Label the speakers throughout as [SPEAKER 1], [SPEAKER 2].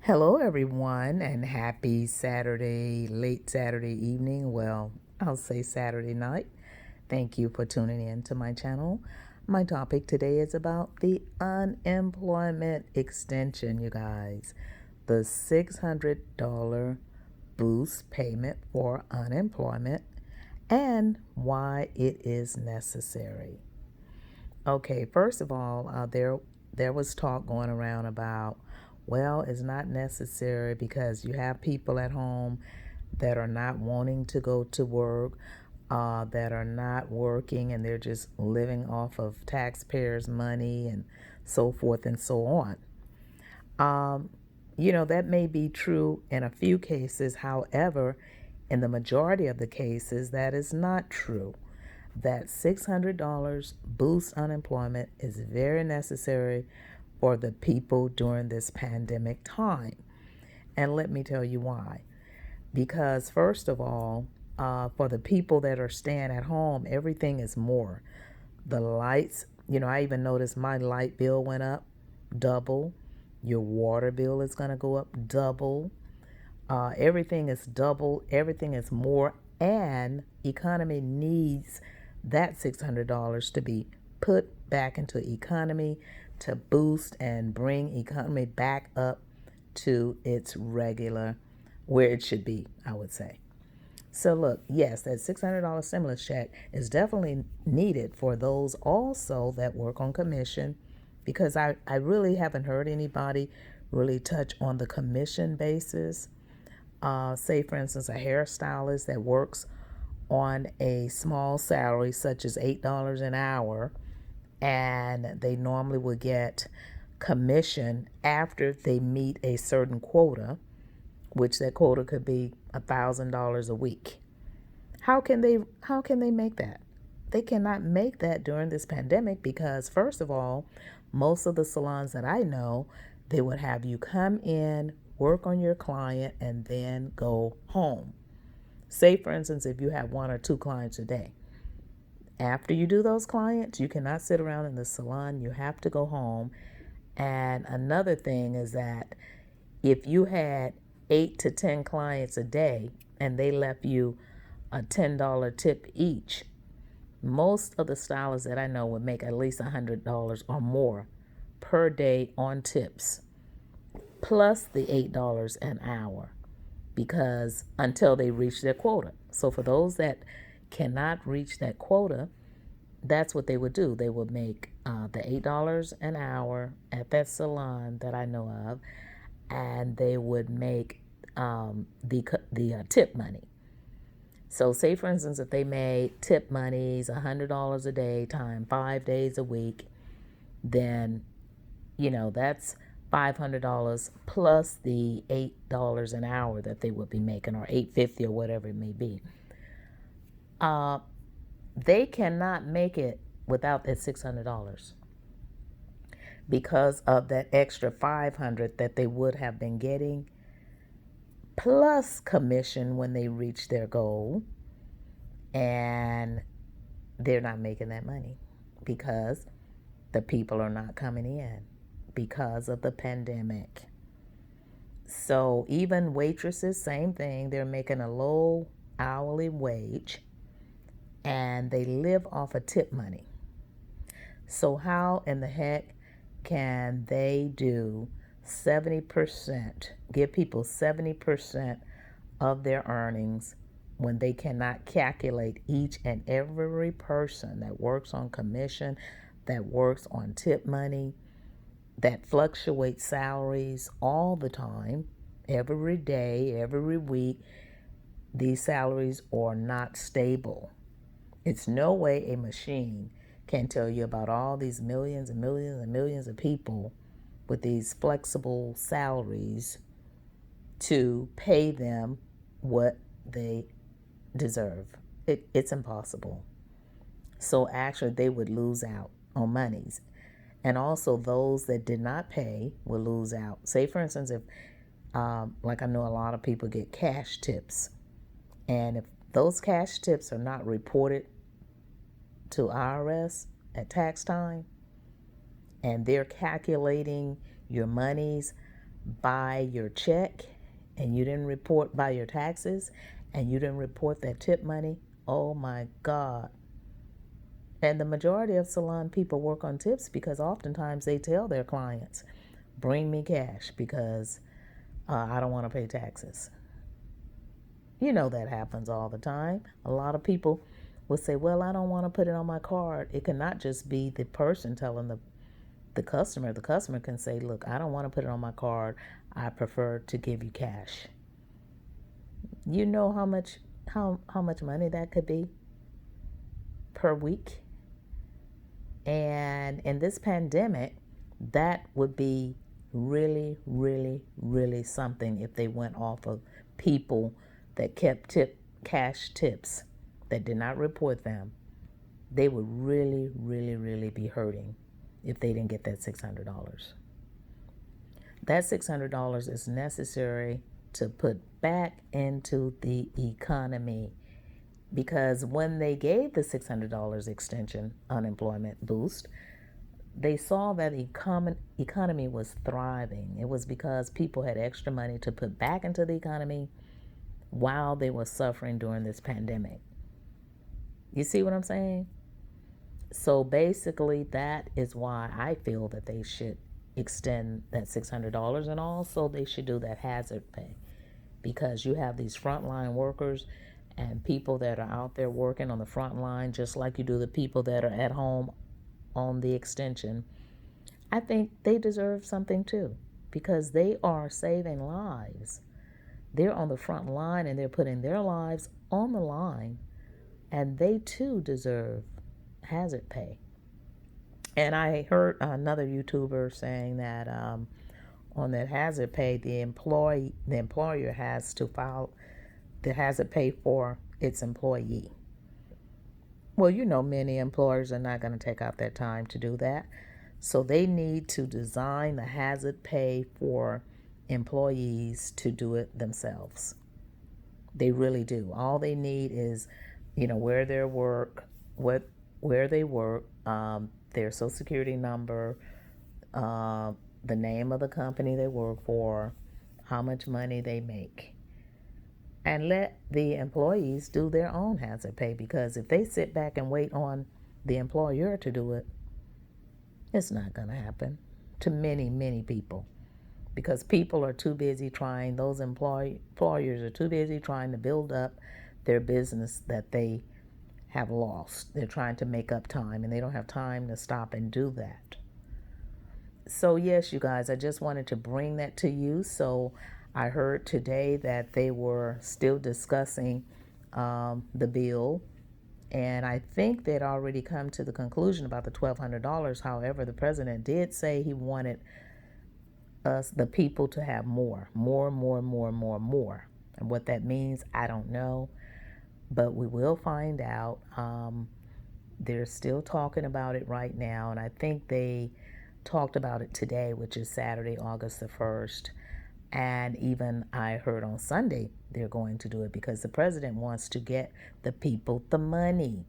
[SPEAKER 1] Hello, everyone, and happy Saturday, late Saturday evening. Well, I'll say Saturday night. Thank you for tuning in to my channel. My topic today is about the unemployment extension, you guys. The $600 boost payment for unemployment and why it is necessary. Okay, first of all, there was talk going around about, well, it's not necessary because you have people at home that are not wanting to go to work, that are not working, and they're just living off of taxpayers' money and so forth and so on. Um, that may be true in a few cases. However, in the majority of the cases, that is not true. That $600 boost unemployment is very necessary for the people during this pandemic time. And let me tell you why. Because, first of all, for the people that are staying at home, everything is more. The lights, I even noticed my light bill went up double. Your water bill is going to go up double. Everything is double, everything is more, and economy needs that $600 to be put back into economy to boost and bring economy back up to its regular where it should be, I would say. So look, yes, that $600 stimulus check is definitely needed for those also that work on commission, because I really haven't heard anybody really touch on the commission basis. Say, for instance, a hairstylist that works on a small salary, such as $8 an hour, and they normally would get commission after they meet a certain quota, which that quota could be $1,000 a week. How can they make that? They cannot make that during this pandemic because, first of all, most of the salons that I know, they would have you come in, work on your client, and then go home. Say, for instance, if you have one or two clients a day. After you do those clients, you cannot sit around in the salon. You have to go home. And another thing is that if you had 8 to 10 clients a day and they left you a $10 tip each, most of the stylists that I know would make at least $100 or more per day on tips, plus the $8 an hour, because until they reach their quota. So for those that cannot reach that quota, that's what they would do. They would make the $8 an hour at that salon that I know of, and they would make the tip money. So say, for instance, if they made tip monies $100 a day times 5 days a week, then that's $500 plus the $8 an hour that they would be making, or $8.50 or whatever it may be. They cannot make it without that $600 because of that extra $500 that they would have been getting, plus commission when they reach their goal, and they're not making that money because the people are not coming in because of the pandemic. So even waitresses, same thing, they're making a low hourly wage and they live off of tip money. So how in the heck can they do 70%, give people 70% of their earnings when they cannot calculate each and every person that works on commission, that works on tip money, that fluctuates salaries all the time, every day, every week? These salaries are not stable. It's no way a machine can tell you about all these millions and millions and millions of people with these flexible salaries to pay them what they deserve. It's impossible. So actually, they would lose out on monies. And also, those that did not pay will lose out. Say, for instance, if, like I know a lot of people get cash tips, and if those cash tips are not reported to IRS at tax time, and they're calculating your monies by your check and you didn't report by your taxes and you didn't report that tip money, oh my God. And the majority of salon people work on tips because oftentimes they tell their clients, bring me cash because I don't want to pay taxes. You know that happens all the time. A lot of people will say, well, I don't want to put it on my card. It cannot just be the person telling the customer. The customer can say, look, I don't want to put it on my card. I prefer to give you cash. You know how much money that could be per week? And in this pandemic, that would be really, really, really something if they went off of people that kept cash tips that did not report them. They would really, really, really be hurting if they didn't get that $600. That $600 is necessary to put back into the economy, because when they gave the $600 extension unemployment boost, they saw that the economy was thriving. It was because people had extra money to put back into the economy while they were suffering during this pandemic. You see what I'm saying? So basically, that is why I feel that they should extend that $600, and also they should do that hazard pay, because you have these frontline workers and people that are out there working on the front line, just like you do the people that are at home on the extension. I think they deserve something too, because they are saving lives. They're on the front line and they're putting their lives on the line, and they too deserve hazard pay. And I heard another YouTuber saying that on that hazard pay, the employer has to file the hazard pay for its employee. Well, you know, many employers are not going to take out their time to do that. So they need to design the hazard pay for employees to do it themselves. They really do. All they need is, where they work, where they work, their social security number, the name of the company they work for, how much money they make, and let the employees do their own hazard pay. Because if they sit back and wait on the employer to do it, it's not going to happen to many, many people, because people are too busy trying, those employers are too busy trying to build up their business that they have lost. They're trying to make up time, and they don't have time to stop and do that. So yes, you guys, I just wanted to bring that to you. So I heard today that they were still discussing the bill, and I think they'd already come to the conclusion about the $1,200. However, the president did say he wanted us, the people, to have more. And what that means, I don't know, but we will find out. They're still talking about it right now, and I think they talked about it today, which is Saturday, August the 1st. And even I heard on Sunday they're going to do it, because the president wants to get the people the money.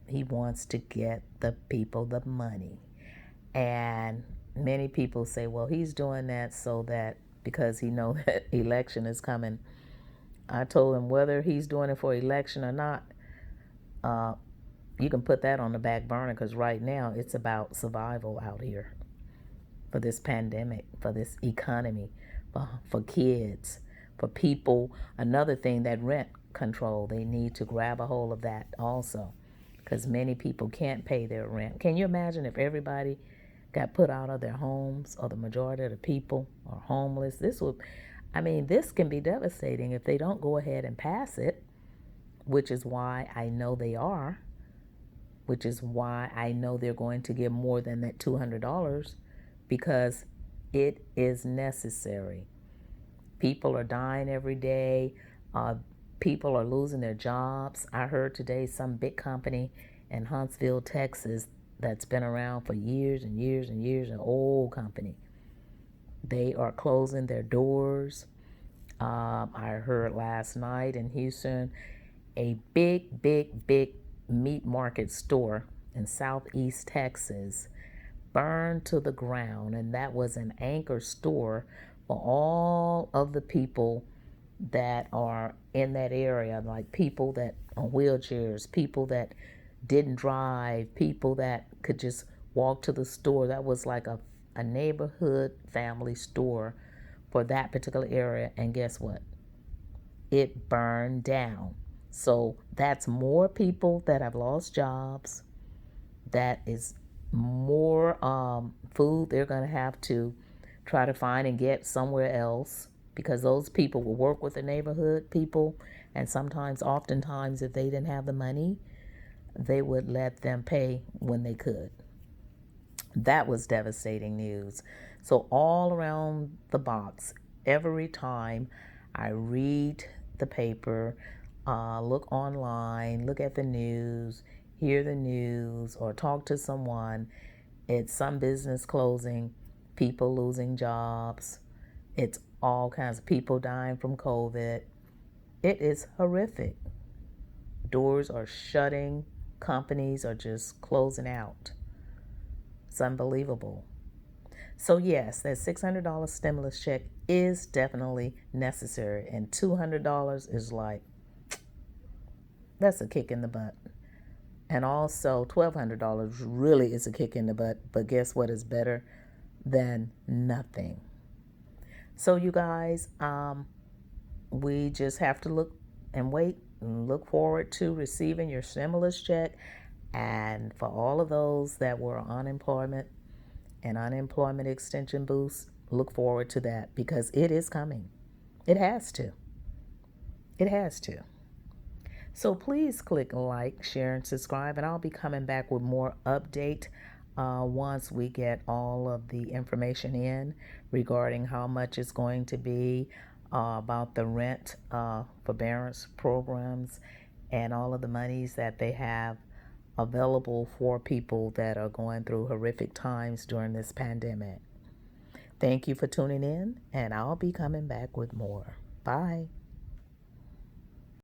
[SPEAKER 1] He wants to get the people the money. And many people say, well, he's doing that so that, because he knows that election is coming. I told him, whether he's doing it for election or not, you can put that on the back burner, because right now it's about survival out here for this pandemic, for this economy, for kids, for people. Another thing, that rent control, they need to grab a hold of that also, because many people can't pay their rent. Can you imagine if everybody got put out of their homes, or the majority of the people are homeless? This can be devastating if they don't go ahead and pass it, which is why I know they are, which is why I know they're going to give more than that $200, because it is necessary. People are dying every day. People are losing their jobs. I heard today some big company in Huntsville, Texas, that's been around for years and years and years, an old company, they are closing their doors. I heard last night in Houston, a big meat market store in Southeast Texas, burned to the ground, and that was an anchor store for all of the people that are in that area, like people that on wheelchairs, people that didn't drive, people that could just walk to the store. That was like a neighborhood family store for that particular area. And guess what? It burned down. So that's more people that have lost jobs. That is more food they're going to have to try to find and get somewhere else, because those people will work with the neighborhood people, and sometimes, oftentimes, if they didn't have the money, they would let them pay when they could. That was devastating news. So all around the box, every time I read the paper, look online, look at the news, hear the news, or talk to someone, it's some business closing, people losing jobs, it's all kinds of people dying from COVID. It is horrific. Doors are shutting, companies are just closing out. It's unbelievable. So, yes, that $600 stimulus check is definitely necessary, and $200 is like, that's a kick in the butt. And also, $1,200 really is a kick in the butt, but guess what is better than nothing? So, you guys, we just have to look and wait and look forward to receiving your stimulus check. And for all of those that were on unemployment and unemployment extension boost, look forward to that, because it is coming. It has to. It has to. So please click like, share, and subscribe, and I'll be coming back with more update once we get all of the information in regarding how much it's going to be, about the rent forbearance programs, and all of the monies that they have available for people that are going through horrific times during this pandemic. Thank you for tuning in, and I'll be coming back with more. Bye.